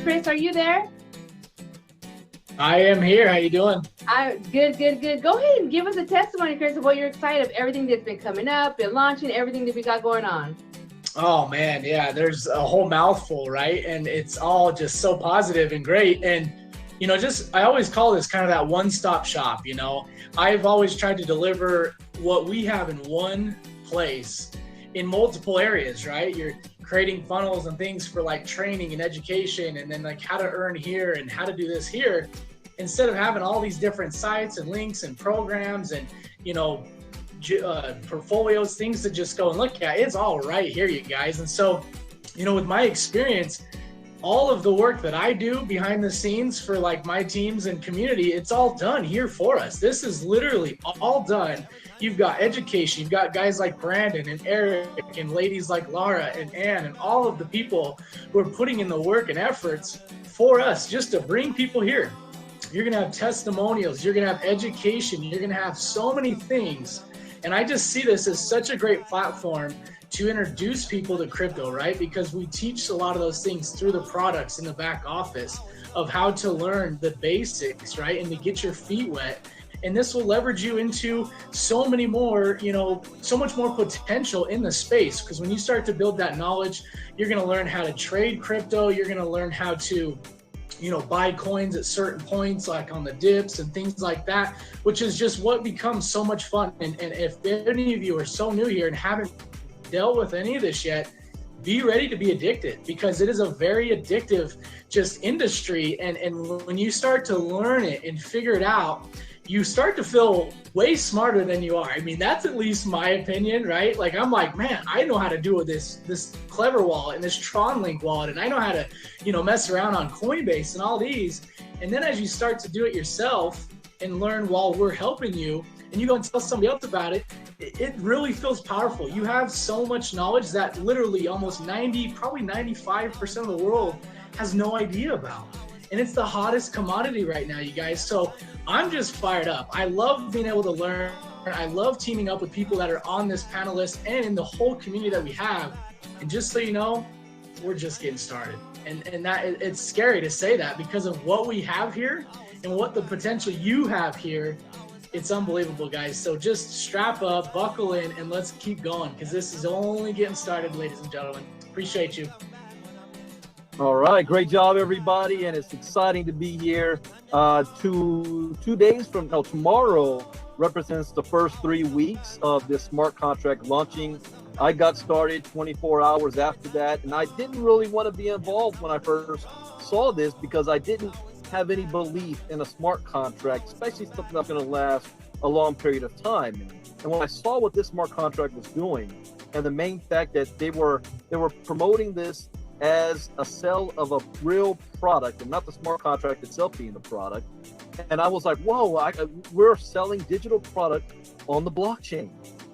Chris, are you there? I am here. How you doing? Good. Go ahead and give us a testimony, Chris, of what you're excited of, everything that's been coming up and launching, everything that we got going on. Oh man, yeah, there's a whole mouthful, right? And it's all just so positive and great. And I always call this kind of that one-stop shop. I've always tried to deliver what we have in one place in multiple areas, right? You're creating funnels and things for like training and education, and then like how to earn here and how to do this here, instead of having all these different sites and links and programs and portfolios, things to just go and look at. It's all right here, you guys. And so, with my experience, all of the work that I do behind the scenes for like my teams and community, it's all done here for us. This is literally all done. You've got education, you've got guys like Brandon and Eric and ladies like Laura and Ann and all of the people who are putting in the work and efforts for us just to bring people here. You're going to have testimonials, you're going to have education, you're going to have so many things. And I just see this as such a great platform to introduce people to crypto, right? Because we teach a lot of those things through the products in the back office of how to learn the basics, right? And to get your feet wet. And this will leverage you into so many more, so much more potential in the space. Because when you start to build that knowledge, you're going to learn how to trade crypto. You're going to learn how to buy coins at certain points, like on the dips and things like that, which is just what becomes so much fun. And if any of you are so new here and haven't dealt with any of this yet, be ready to be addicted, because it is a very addictive just industry. And when you start to learn it and figure it out, you start to feel way smarter than you are. I mean, that's at least my opinion, right? Like, I'm like, man, I know how to do this Clever wallet and this Tron Link wallet, and I know how to, mess around on Coinbase and all these. And then as you start to do it yourself and learn while we're helping you, and you go and tell somebody else about it, it really feels powerful. You have so much knowledge that literally almost 90, probably 95% of the world has no idea about. And it's the hottest commodity right now, you guys. So I'm just fired up. I love being able to learn. I love teaming up with people that are on this panel list and in the whole community that we have. And just so you know, we're just getting started. And that it's scary to say that because of what we have here and what the potential you have here. It's unbelievable, guys. So just strap up, buckle in, and let's keep going, because this is only getting started, ladies and gentlemen. Appreciate you. All right, great job, everybody, and it's exciting to be here. 2 days from now, tomorrow represents the first 3 weeks of this smart contract launching. I got started 24 hours after that, and I didn't really want to be involved when I first saw this because I didn't have any belief in a smart contract, especially something that's going to last a long period of time. And when I saw what this smart contract was doing, and the main fact that they were promoting this as a sell of a real product and not the smart contract itself being the product. And I was like, whoa, we're selling digital product on the blockchain.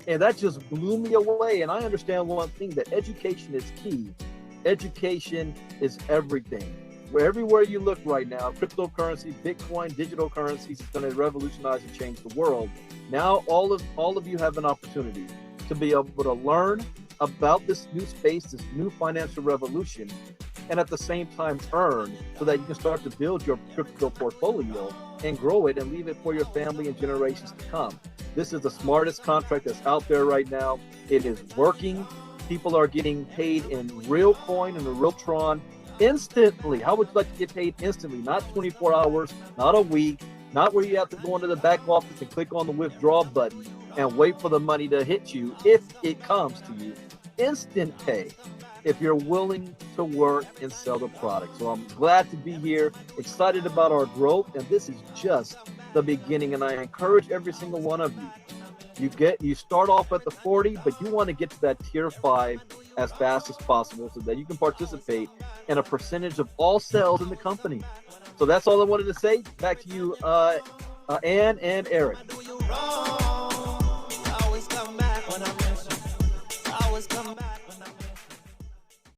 And that just blew me away. And I understand one thing, that education is key. Education is everything. Everywhere you look right now, cryptocurrency, Bitcoin, digital currencies is going to revolutionize and change the world. Now, all of you have an opportunity to be able to learn about this new space, this new financial revolution, and at the same time earn, so that you can start to build your crypto portfolio and grow it and leave it for your family and generations to come. This is the smartest contract that's out there right now. It is working. People are getting paid in real coin and the real Tron instantly. How would you like to get paid instantly? Not 24 hours, not a week, not where you have to go into the back office and click on the withdraw button and wait for the money to hit you if it comes to you. Instant pay if you're willing to work and sell the product. So I'm glad to be here, excited about our growth, and this is just the beginning. And I encourage every single one of you. You start off at the 40, but you want to get to that tier 5 as fast as possible so that you can participate in a percentage of all sales in the company. So that's all I wanted to say. Back to you, Ann and Eric.